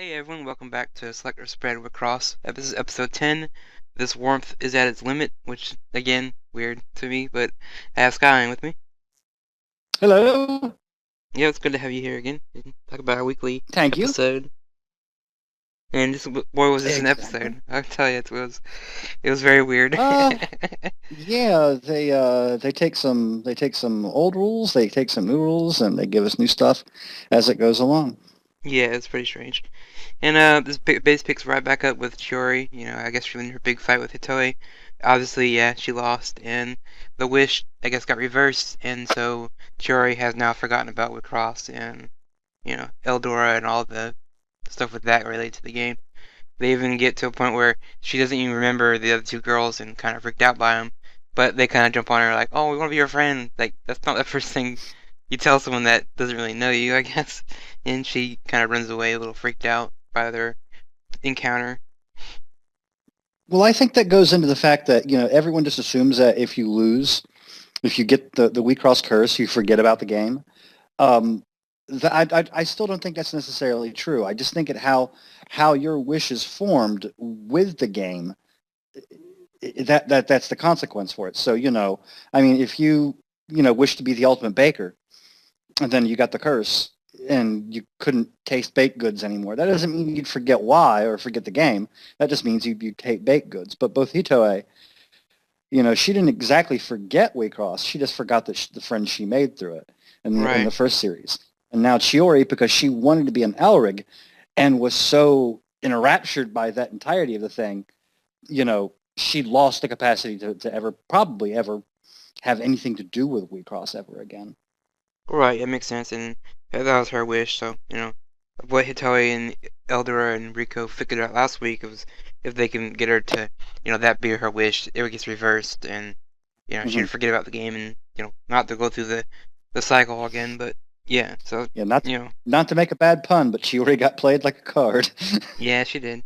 Hey everyone, welcome back to Selector Spread WIXOSS. This is episode 10. This warmth is at its limit, which, again, weird to me, but I have Skyline with me. Hello. Yeah, it's good to have you here again. We can talk about our weekly Thank you. episode. And this, boy, was this an Exactly. episode. I'll tell you, it was very weird. Uh, yeah, they take some old rules, they take some new rules, and they give us new stuff as it goes along. Yeah, it's pretty strange. And this base picks right back up with Chiori. I guess she won her big fight with Hitoe. Obviously, yeah, she lost, and the wish, I guess, got reversed, and so Chiori has now forgotten about WIXOSS and Eldora and all the stuff with that related to the game. They even get to a point where she doesn't even remember the other two girls and kind of freaked out by them, but they kind of jump on her like, "Oh, we want to be your friend." Like that's not the first thing you tell someone that doesn't really know you, I guess. And she kind of runs away a little freaked out by their encounter. Well, I think that goes into the fact that, everyone just assumes that if you lose, if you get the We Cross curse, you forget about the game. Um, I still don't think that's necessarily true. I just think how your wish is formed with the game, that's the consequence for it. So, I mean, if you wish to be the ultimate baker, and then you got the curse and you couldn't taste baked goods anymore. That doesn't mean you'd forget why or forget the game. That just means you hate baked goods. But both Hitoe, she didn't exactly forget Waycross. She just forgot the friends she made through it in the Right. first series. And now Chiori, because she wanted to be an Elrig and was so enraptured by that entirety of the thing, she lost the capacity to ever, probably ever, have anything to do with Waycross ever again. Right, it makes sense, and that was her wish. So, what Hitoe and Eldora and Rico figured out last week was if they can get her to, that be her wish, it gets reversed, and Hmm. she'd forget about the game and not to go through the cycle again. But yeah, so Yeah, not you know, not to make a bad pun, but she already got played like a card. yeah, she did,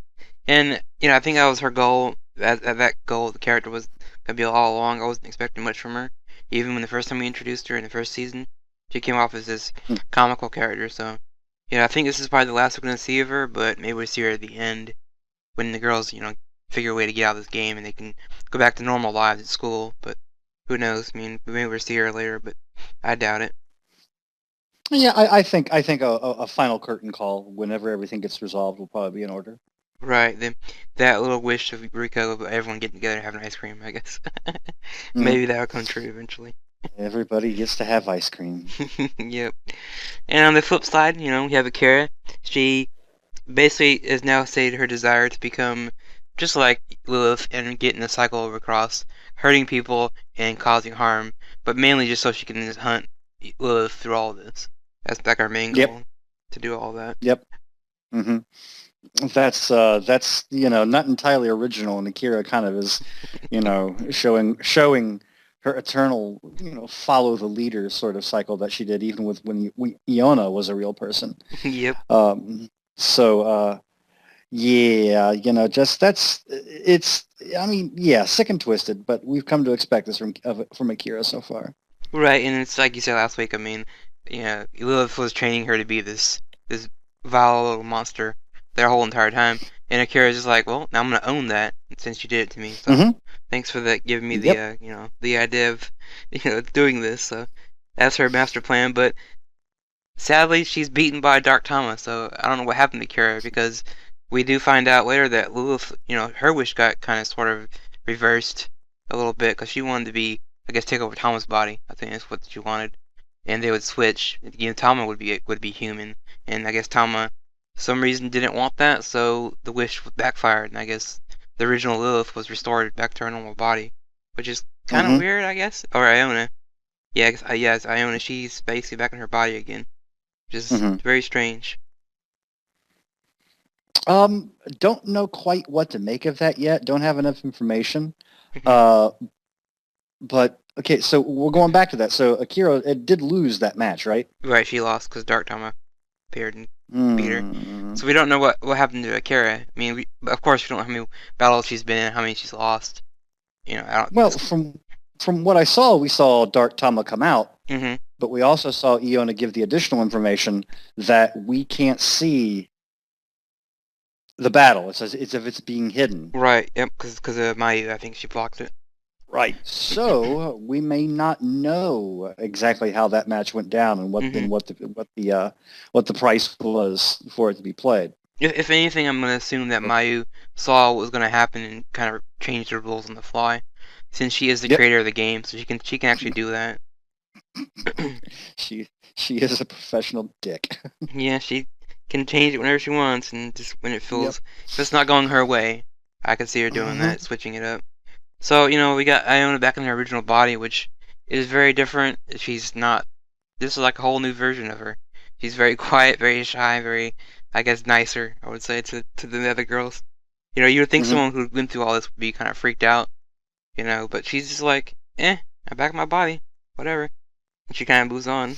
and I think that was her goal. That goal, the character was gonna be all along. I wasn't expecting much from her, even when the first time we introduced her in the first season. She came off as this comical character, so I think this is probably the last we're gonna see of her, but maybe we'll see her at the end when the girls, figure a way to get out of this game and they can go back to normal lives at school. But who knows? I mean, maybe we'll see her later, but I doubt it. Yeah, I think a final curtain call whenever everything gets resolved will probably be in order. Right, then that little wish of Rico of everyone getting together and having ice cream, I guess. Hmm. Maybe that'll come true eventually. Everybody gets to have ice cream. Yep. And on the flip side, we have Akira. She basically is now stated her desire to become just like Lilith and get in the cycle of across, hurting people and causing harm, but mainly just so she can just hunt Lilith through all of this. That's like our main Yep, goal, to do all that. yep. Hmm. That's not entirely original, and Akira kind of is, showing her eternal follow the leader sort of cycle that she did even with when Iona was a real person. Yep. Um, so yeah, just it's. I mean, yeah, sick and twisted, but we've come to expect this from Akira so far. Right, and it's like you said last week. I mean, Lilith was training her to be this vile little monster their whole entire time, and Akira's just like, well, now I'm gonna own that since you did it to me. So Hmm. thanks for that, giving me the Yep. the idea of doing this. So that's her master plan. But sadly, she's beaten by Dark Tama. So I don't know what happened to Kira because we do find out later that Lilith, her wish got kind of sort of reversed a little bit because she wanted to be, I guess, take over Tama's body. I think that's what she wanted, and they would switch. Tama would be human, and I guess Tama, for some reason, didn't want that, so the wish backfired, and I guess the original Lilith was restored back to her normal body, which is kind of Hmm. weird, I guess. Or Iona. Yeah, I guess, yes, Iona. She's basically back in her body again, which is Hmm. very strange. Don't know quite what to make of that yet. Don't have enough information. Mhm. Uh, but okay, so we're going back to that. So Akira it did lose that match, right? Right, she lost because Dark Tama appeared and beat her. Hmm. So we don't know what happened to Akira. I mean, of course we don't know how many battles she's been in, how many she's lost. I don't. Well, from what I saw, we saw Dark Tama come out, Mhm. but we also saw Iona give the additional information that we can't see the battle. It's if it's being hidden. Right. Yep. Because of Mayu, I think she blocked it. Right. So we may not know exactly how that match went down and Hmm. what the price was for it to be played. If anything, I'm gonna assume that Mayu saw what was gonna happen and kind of changed the rules on the fly, since she is the Yep. creator of the game, so she can actually do that. She is a professional dick. Yeah, she can change it whenever she wants, and just when it Yep. feels if it's not going her way, I could see her doing Hmm. that, switching it up. So we got Iona back in her original body, which is very different. She's not. This is like a whole new version of her. She's very quiet, very shy, very, I guess, nicer. I would say to the other girls. You would think Hmm. someone who went through all this would be kind of freaked out, but she's just like, I'm back in my body, whatever. And she kind of moves on.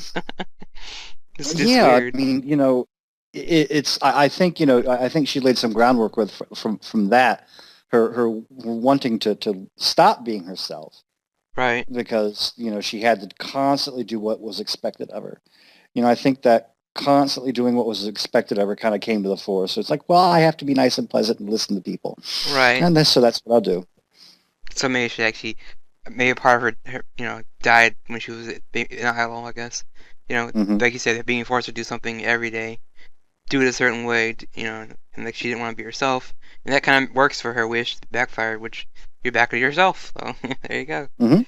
It's just Yeah, weird. I mean, it's. I think I think she laid some groundwork with from that her wanting to stop being herself Right. because she had to constantly do what was expected of her. I think that constantly doing what was expected of her kind of came to the fore. So it's like, well, I have to be nice and pleasant and listen to people, Right. and that's what I'll do. So maybe she actually, maybe a part of her died when she was in Isle, I guess. Hmm. Like you said, being forced to do something every day, do it a certain way, and like she didn't want to be herself, and that kind of works for her wish, backfired, which you're back to yourself. So there you go. Hmm.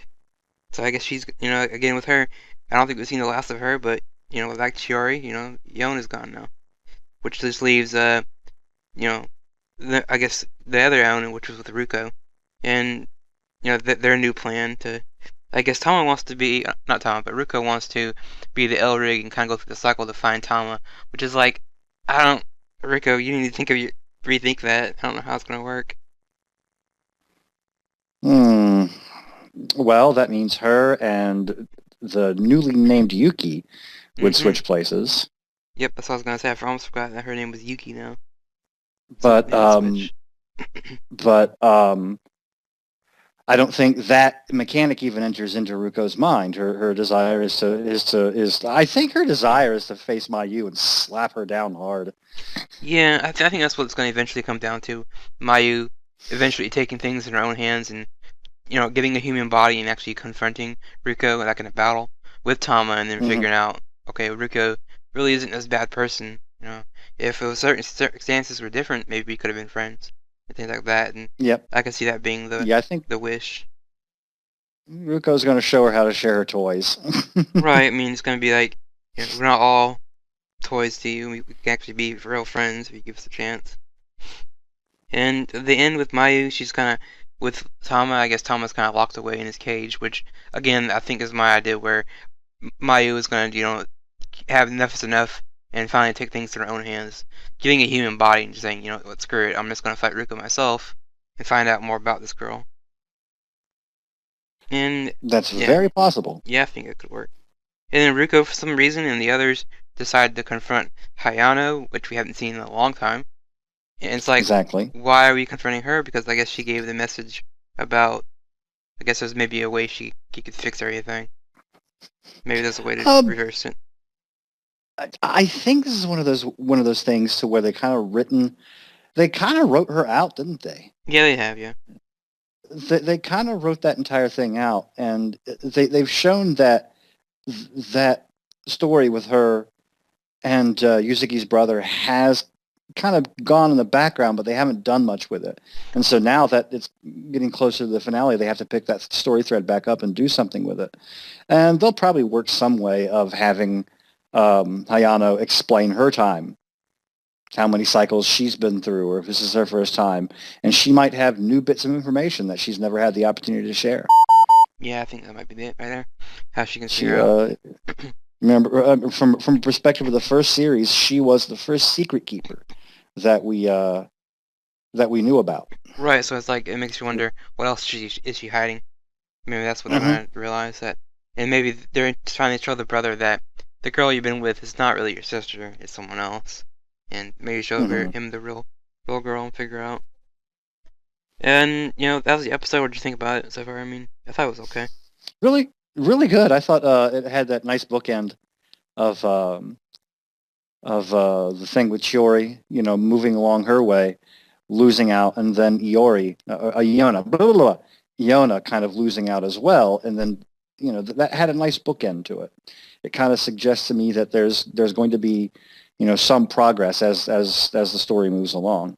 So I guess she's, again with her, I don't think we've seen the last of her, but like Chiori, Yon is gone now, which just leaves you know, I guess the other Iona, which was with Ruko, and their new plan to. I guess Tama wants to be not Tama, but Ruko wants to be the Elrig and kind of go through the cycle to find Tama, which is like, I don't, Ruko, you need to rethink that. I don't know how it's gonna work. Hmm. Well, that means her and the newly named Yuki would Hmm. switch places. Yep, that's what I was gonna say. I almost forgot that her name was Yuki now, so But they would switch. but I don't think that mechanic even enters into Ruko's mind. Her desire is I think her desire is to face Mayu and slap her down hard. Yeah, I think that's what it's gonna eventually come down to. Mayu eventually taking things in her own hands and getting a human body and actually confronting Ruko like in a battle with Tama, and then Hmm. figuring out, okay, Ruko really isn't this bad person. If it was certain circumstances were different, maybe we could have been friends and things like that. And Yep. I can see that being the Yeah, I think the wish. Ruko's going to show her how to share her toys. Right. I mean, it's gonna be like, we're not all toys to you. We can actually be real friends if you give us a chance. And the end with Mayu, she's kind of with Tama. I guess Tama's kind of locked away in his cage, which again I think is my idea where Mayu is going to, have enough is enough and finally take things in her own hands, giving a human body and just saying, what, screw it, I'm just going to fight Ruka myself and find out more about this girl. And That's yeah, very possible. yeah, I think it could work. And then Ruko, for some reason, and the others decide to confront Hayano, which we haven't seen in a long time. And it's like, Exactly. why are we confronting her? Because I guess she gave the message about, I guess there's maybe a way she could fix everything. Maybe there's a way to Um, reverse it. I think this is one of those things to where they kind of wrote her out, didn't they? Yeah, they have, yeah. They kind of wrote that entire thing out, and they've shown that story with her and Yuzuki's brother has kind of gone in the background, but they haven't done much with it. And so now that it's getting closer to the finale, they have to pick that story thread back up and do something with it. And they'll probably work some way of having Hayano explain her time, how many cycles she's been through, or if this is her first time. And she might have new bits of information that she's never had the opportunity to share. Yeah, I think that might be it right there. How she can She figure out. remember from perspective of the first series, she was the first secret keeper that we knew about. Right, so it's like it makes you wonder what else is she hiding. Maybe that's what they're Hmm. gonna realize that, and maybe they're trying to show the brother that the girl you've been with is not really your sister; it's someone else, and maybe show Hmm. him the real girl and figure out. And that was the episode. What did you think about it so far? I mean, I thought it was okay. Really, really good. I thought it had that nice bookend of the thing with Chiori, moving along her way, losing out, and then Iona, blah, blah, blah, Iona kind of losing out as well, and then that had a nice bookend to it. It kind of suggests to me that there's going to be some progress as the story moves along.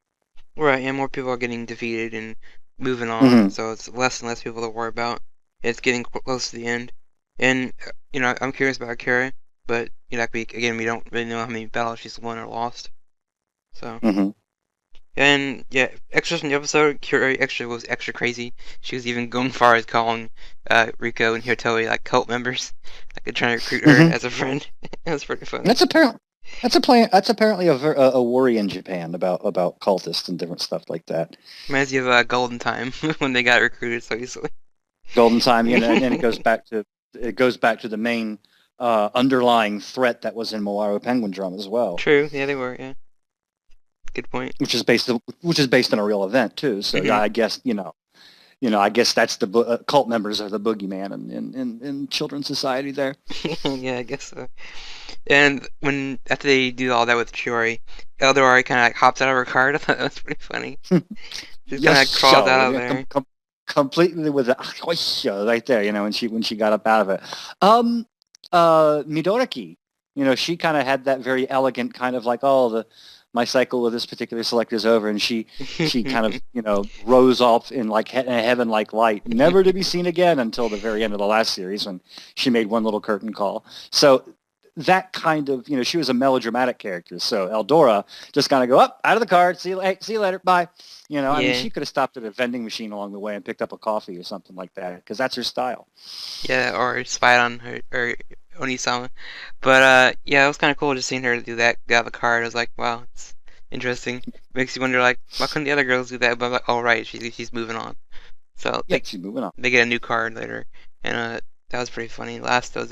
Right, and more people are getting defeated and moving on, Hmm. so it's less and less people to worry about. It's getting close to the end, and I'm curious about Kara, but like we don't really know how many battles she's won or lost. So, Hmm. and yeah, extras from the episode, Kara extra was extra crazy. She was even going far as calling Rico and Hirotoi like cult members, like trying to recruit her Hmm. as a friend. It was pretty funny. That's apparent. That's apparently a worry in Japan about cultists and different stuff like that. Reminds you of Golden Time when they got recruited so easily. Golden time, and it goes back to the main underlying threat that was in Moaro Penguin Drum as well, True, yeah, they were. Yeah, good point. which is based on a real event too. So yeah, Hmm. I guess that's the cult members are the boogeyman in children's society there. Yeah, I guess so. And when after they do all that with Chiori, Eldora kind of like hops out of her car. I thought that was pretty funny. She kind Yes, of crawls so out of yeah, there. completely with the right there, when she got up out of it. Um, Midoriki, she kind of had that very elegant kind of like, oh, the my cycle with this particular selector is over, and she kind of rose off in like in a heaven like light, never to be seen again until the very end of the last series when she made one little curtain call. So that kind of she was a melodramatic character. So Eldora just kind of go up out of the car, see you later, bye. I mean, Yeah, she could have stopped at a vending machine along the way and picked up a coffee or something like that because that's her style. yeah, or spied on her or Onisama. But yeah, it was kind of cool just seeing her do that. Get out of the car. I was like, wow, it's interesting. Makes you wonder like, why couldn't the other girls do that? But I'm like, oh right, she's moving on. So Yeah, she's moving on. they get a new card later, and that was pretty funny. Last was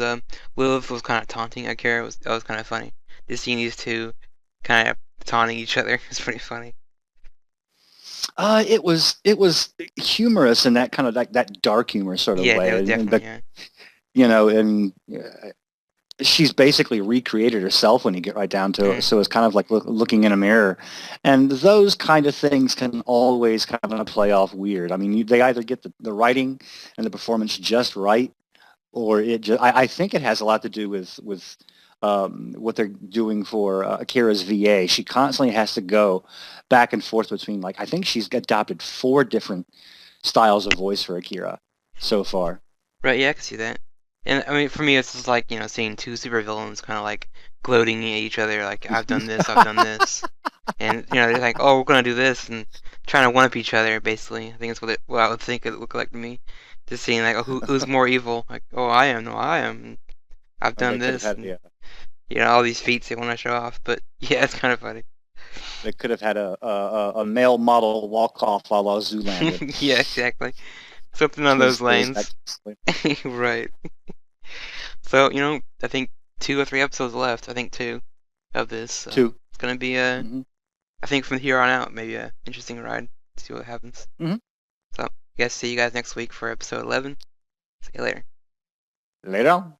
Lilith was kind of taunting Akira. That was kind of funny. Just seeing these two kind of taunting each other was pretty funny. It was humorous in that kind of like that dark humor sort of Yeah, that way, was and definitely but yeah. and she's basically recreated herself when you get right down to it. Mm. So it's kind of like looking in a mirror, and those kind of things can always kind of play off weird. I mean, they either get the writing and the performance just right, or it just. I think it has a lot to do with what they're doing for Akira's VA. She constantly has to go back and forth between like I think she's adopted 4 different styles of voice for Akira so far. Right, yeah, I can see that. And I mean, for me, it's just like seeing two supervillains kind of like gloating at each other, like I've done this, and they're like, oh, we're gonna do this, and trying to one up each other. Basically, I think that's what I would think it would look like to me. Just seeing like, oh, who's more evil? Like, oh, I am, no, I am. I've Or done they could have this, had and yeah, all these feats they want to show off. But yeah, it's kind of funny. they could have had a male model walk off a la Zoolander, Yeah, exactly. Something on which those was lines. Right. So, I think 2 or 3 episodes left. I think two of this. So two. it's gonna be Hmm. I think from here on out, maybe a interesting ride. See what happens. Hmm. So, I guess see you guys next week for episode 11. See you later. Later on.